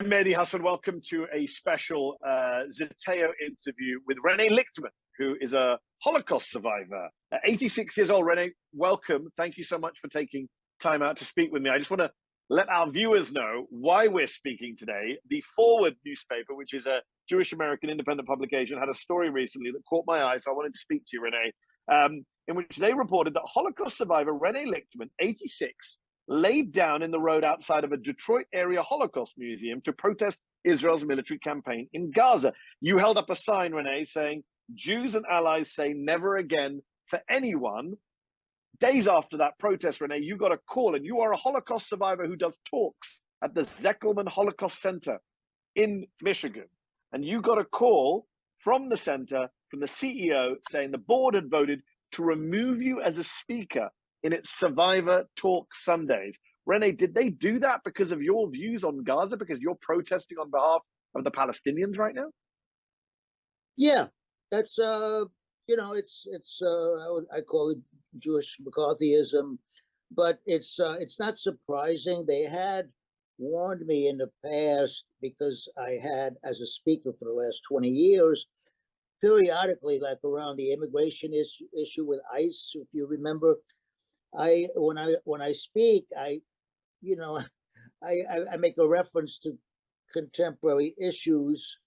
Mehdi Hassan, welcome to a special Zeteo interview with Rene Lichtman, who is a Holocaust survivor. 86 years old. Rene, welcome. Thank you so much for taking time out to speak with me. I just want to let our viewers know why we're speaking today. The Forward newspaper, which is a Jewish American independent publication, had a story recently that caught my eye, so I wanted to speak to you, Rene, in which they reported that Holocaust survivor Rene Lichtman, 86, laid down in the road outside of a Detroit area Holocaust museum to protest Israel's military campaign in Gaza. You held up a sign, Rene, saying, "Jews and allies say never again for anyone." Days after that protest, Rene, you got a call, and you are a Holocaust survivor who does talks at the Zekelman Holocaust Centre in Michigan. And you got a call from the center, from the CEO, saying the board had voted to remove you as a speaker in its Survivor Talk Sundays. Rene, did they do that because of your views on Gaza, because you're protesting on behalf of the Palestinians right now? Yeah, that's I call it Jewish McCarthyism, but it's not surprising. They had warned me in the past because I had, as a speaker for the last 20 years, periodically, like around the immigration issue with ICE, if you remember, when I speak, I make a reference to contemporary issues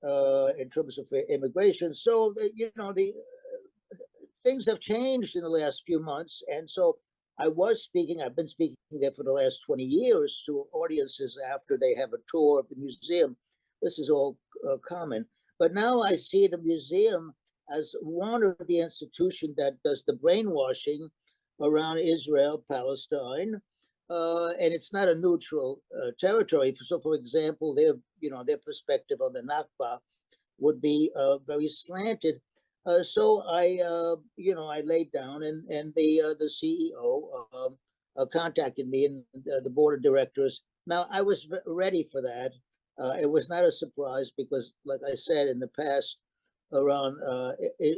in terms of immigration. So the things have changed in the last few months, and so I've been speaking there for the last 20 years to audiences after they have a tour of the museum. This is all common, but now I see the museum as one of the institutions that does the brainwashing around Israel, Palestine, and it's not a neutral territory. So, for example, their perspective on the Nakba would be very slanted. So I laid down, and the CEO contacted me and the board of directors. Now, I was ready for that. It was not a surprise because, like I said in the past, around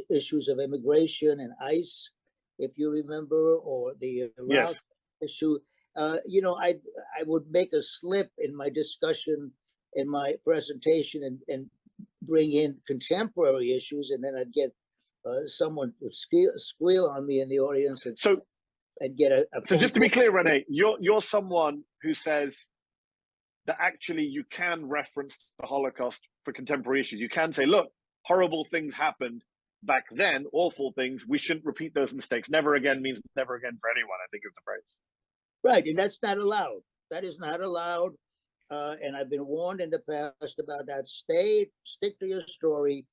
issues of immigration and ICE, if you remember, or the Iraq issue, I would make a slip in my discussion, in my presentation, and bring in contemporary issues, and then I'd get someone would squeal on me in the audience, and so I'd get a so just to be clear, Rene, you're someone who says that actually you can reference the Holocaust for contemporary issues. You can say, look, horrible things happened back then, awful things. We shouldn't repeat those mistakes. Never again means never again for anyone, I think is the phrase. Right, and that's not allowed. That is not allowed. And I've been warned in the past about that. Stick to your story,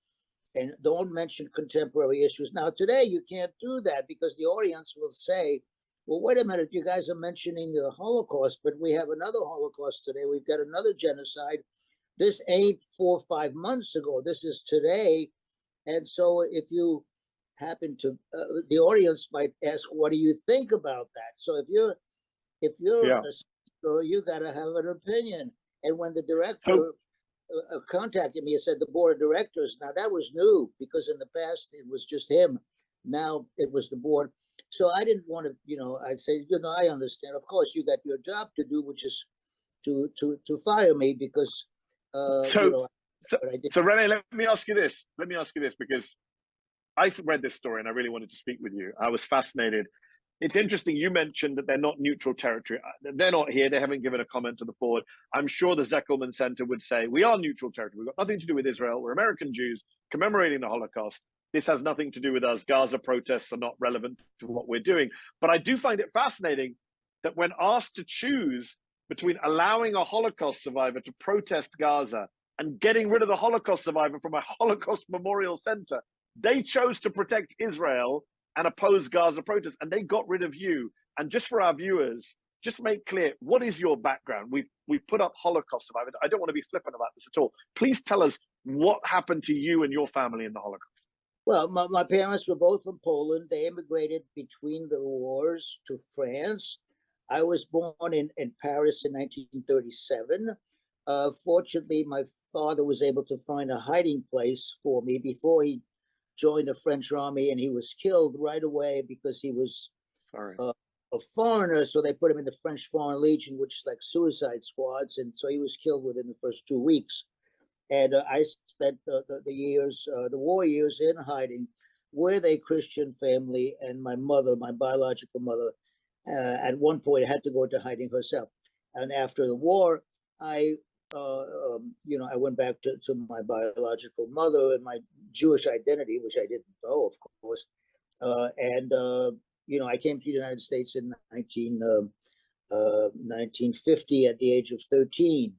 and don't mention contemporary issues. Now, today you can't do that because the audience will say, well, wait a minute, you guys are mentioning the Holocaust, but we have another Holocaust today. We've got another genocide. This ain't 4 or 5 months ago. This is today. And so if you happen to, the audience might ask, what do you think about that? So if you're a speaker, you got to have an opinion. And when the director contacted me and said the board of directors, now that was new because in the past it was just him. Now it was the board. So I didn't want to, I'd say, I understand. Of course, you got your job to do, which is to fire me because, So Rene, let me ask you this because I've read this story and I really wanted to speak with you. I was fascinated. It's interesting. You mentioned that they're not neutral territory. They're not here. They haven't given a comment to the Forward. I'm sure the Zekelman Centre would say, we are neutral territory. We've got nothing to do with Israel. We're American Jews commemorating the Holocaust. This has nothing to do with us. Gaza protests are not relevant to what we're doing. But I do find it fascinating that when asked to choose between allowing a Holocaust survivor to protest Gaza and getting rid of the Holocaust survivor from a Holocaust Memorial Center, they chose to protect Israel and oppose Gaza protests, and they got rid of you. And just for our viewers, just make clear, what is your background? We've put up Holocaust survivors. I don't want to be flippant about this at all. Please tell us what happened to you and your family in the Holocaust. Well, my parents were both from Poland. They immigrated between the wars to France. I was born in Paris in 1937. Fortunately, my father was able to find a hiding place for me before he joined the French army, and he was killed right away because he was a foreigner, so they put him in the French Foreign Legion, which is like suicide squads, and so he was killed within the first 2 weeks. And I spent the years, the war years, in hiding with a Christian family, and my mother, my biological mother, at one point had to go into hiding herself. And after the war, I I went back to my biological mother and my Jewish identity, which I didn't know, of course. I came to the United States in 1950 at the age of 13.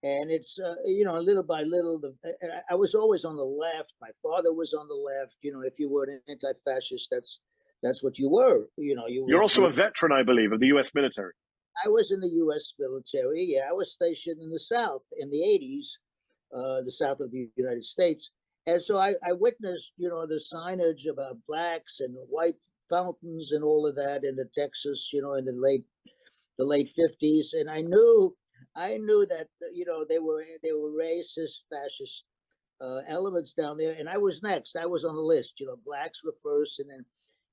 And it's, little by little, I was always on the left. My father was on the left. If you were an anti-fascist, that's what you were. You're also a veteran, I believe, of the U.S. military. I was in the U.S. military. Yeah, I was stationed in the South in the 80s, the South of the United States. And so I witnessed, the signage about blacks and white fountains and all of that in the Texas, in the late 50s. And I knew that, they were racist, fascist elements down there. And I was next. I was on the list. Blacks were first,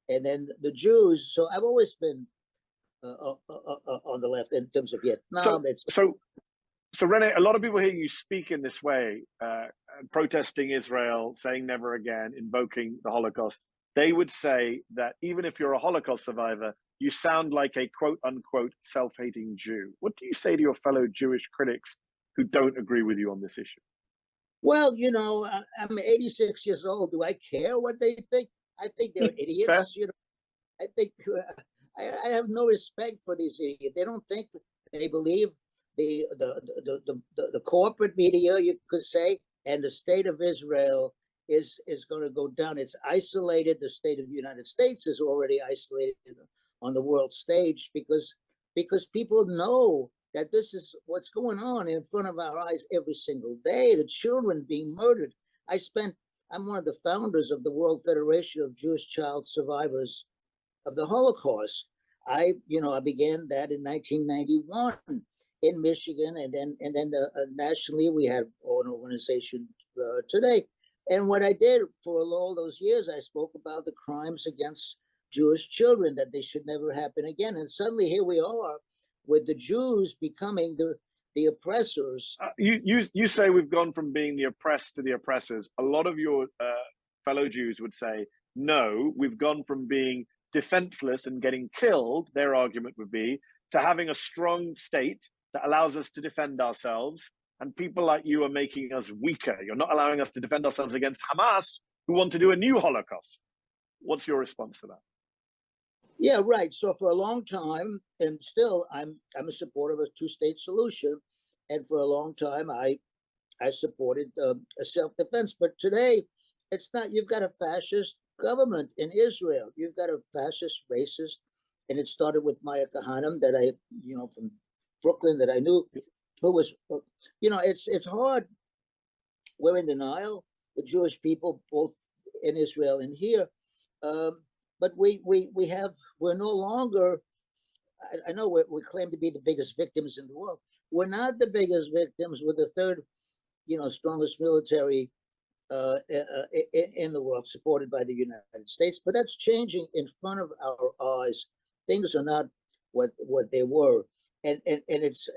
and then the Jews. So I've always been on the left in terms of Vietnam. So Rene, a lot of people hear you speak in this way, protesting Israel, saying never again, invoking the Holocaust. They would say that even if you're a Holocaust survivor, you sound like a quote unquote self-hating Jew. What do you say to your fellow Jewish critics who don't agree with you on this issue? Well, I'm 86 years old. Do I care what they think? I think they're idiots. I think I have no respect for these idiots. They don't think, they believe the corporate media, you could say, and the state of Israel is going to go down. It's isolated. The state of the United States is already isolated on the world stage because people know that this is what's going on in front of our eyes every single day. The children being murdered. I'm one of the founders of the World Federation of Jewish Child Survivors of the Holocaust. I began that in 1991 in Michigan, and then nationally we have an organization today. And what I did for all those years, I spoke about the crimes against Jewish children, that they should never happen again. And suddenly here we are with the Jews becoming the oppressors. You say we've gone from being the oppressed to the oppressors. A lot of your fellow Jews would say, no, we've gone from being defenseless and getting killed, their argument would be, to having a strong state that allows us to defend ourselves. And people like you are making us weaker. You're not allowing us to defend ourselves against Hamas, who want to do a new Holocaust. What's your response to that? Yeah, right. So for a long time, and still, I'm a supporter of a two-state solution. And for a long time, I supported a self-defense. But today, it's not. You've got a fascist government in Israel. You've got a fascist, racist, and it started with Maya Kahanim, that I, from Brooklyn, that I knew, who was, it's hard. We're in denial, the Jewish people, both in Israel and here. But we're no longer, I know we claim to be the biggest victims in the world. We're not the biggest victims. We're the third, strongest military in the world, supported by the United States. But that's changing in front of our eyes. Things are not what they were. And it's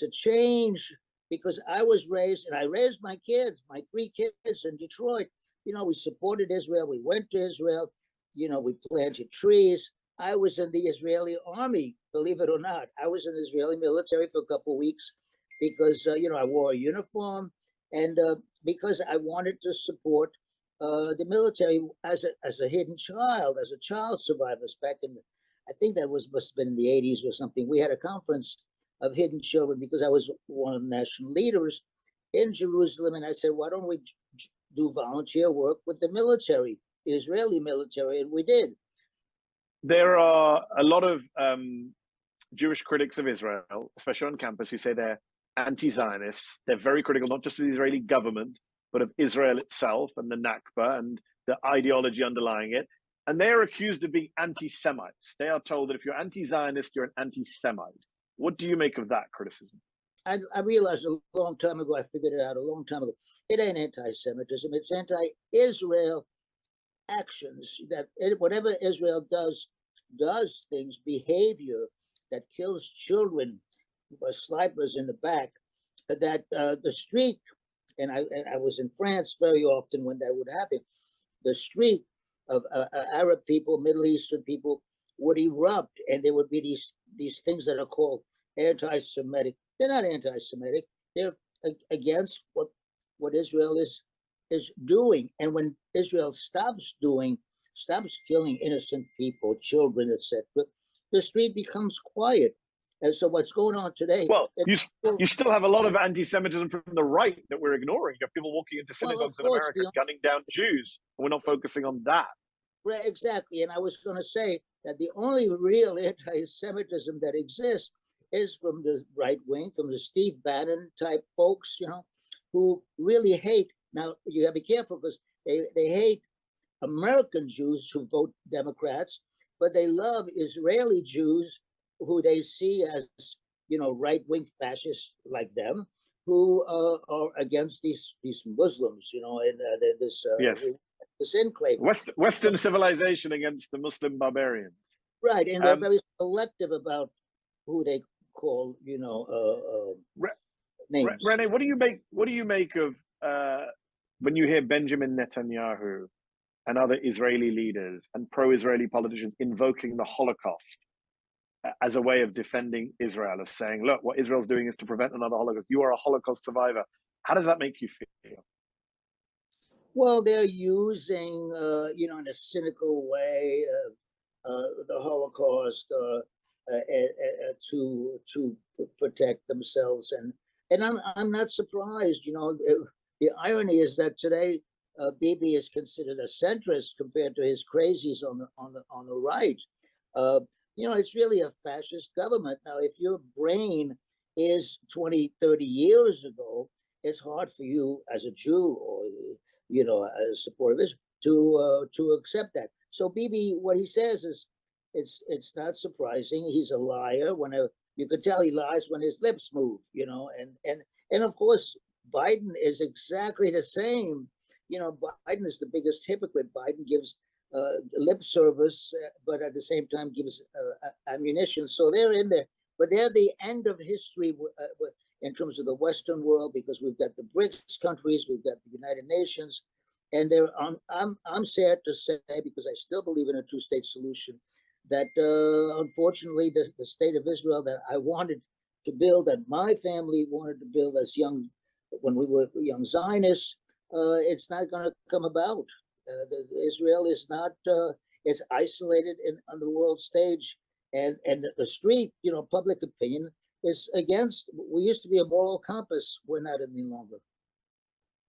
a change, because I was raised, and I raised my kids, my 3 kids in Detroit. We supported Israel. We went to Israel. We planted trees. I was in the Israeli army, believe it or not. I was in the Israeli military for a couple of weeks because, I wore a uniform, and because I wanted to support the military as a hidden child, as a child survivor. Back in, I think that must have been in the 80s or something. We had a conference of hidden children because I was one of the national leaders in Jerusalem. And I said, why don't we do volunteer work with the military, the Israeli military? And we did. There are a lot of Jewish critics of Israel, especially on campus, who say they're anti-Zionists. They're very critical, not just of the Israeli government, but of Israel itself and the Nakba and the ideology underlying it. And they are accused of being anti-Semites. They are told that if you're anti-Zionist, you're an anti-Semite. What do you make of that criticism? I realized a long time ago, I figured it out a long time ago. It ain't anti-Semitism. It's anti-Israel actions, that whatever Israel does does things, behavior that kills children, snipers in the back, that the street, and I was in France very often when that would happen, the street of Arab people, Middle Eastern people would erupt, and there would be these things that are called anti-Semitic. They're not anti-Semitic. They're against what Israel is doing. And when Israel stops killing innocent people, children, etc., the street becomes quiet. And so what's going on today? Well, you still have a lot of anti-Semitism from the right that we're ignoring. You have people walking into synagogues in America gunning down Jews, and we're not focusing on that. Right, exactly. And I was going to say that the only real anti-Semitism that exists is from the right wing, from the Steve Bannon type folks, who really hate. Now, you got to be careful because they hate American Jews who vote Democrats, but they love Israeli Jews who they see as, right-wing fascists like them, who are against these Muslims, and this yes. This enclave. Western civilization against the Muslim barbarians. Right, and they're very selective about who they call, names. Rene, what do you make of when you hear Benjamin Netanyahu and other Israeli leaders and pro-Israeli politicians invoking the Holocaust as a way of defending Israel, as saying, look, what Israel's doing is to prevent another Holocaust. You are a Holocaust survivor. How does that make you feel? Well, they're using, in a cynical way, the Holocaust to protect themselves, and I'm not surprised. The irony is that today Bibi is considered a centrist compared to his crazies on the right. It's really a fascist government. Now, if your brain is 20, 30 years ago, it's hard for you as a Jew or as a supporter of Israel to accept that. So Bibi, what he says is, it's not surprising. He's a liar. You could tell he lies when his lips move, and of course Biden is exactly the same. Biden is the biggest hypocrite. Biden gives lip service, but at the same time gives ammunition. So they're in there, but they're the end of history in terms of the Western world, because we've got the BRICS countries, we've got the United Nations, and I'm sad to say, because I still believe in a two-state solution, that unfortunately the state of Israel that I wanted to build, that my family wanted to build when we were young Zionists, it's not going to come about. Israel is not, it's isolated on the world stage, and the street, public opinion is against. We used to be a moral compass. We're not any longer.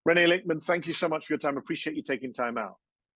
Rene Lichtman, thank you so much for your time. Appreciate you taking time out.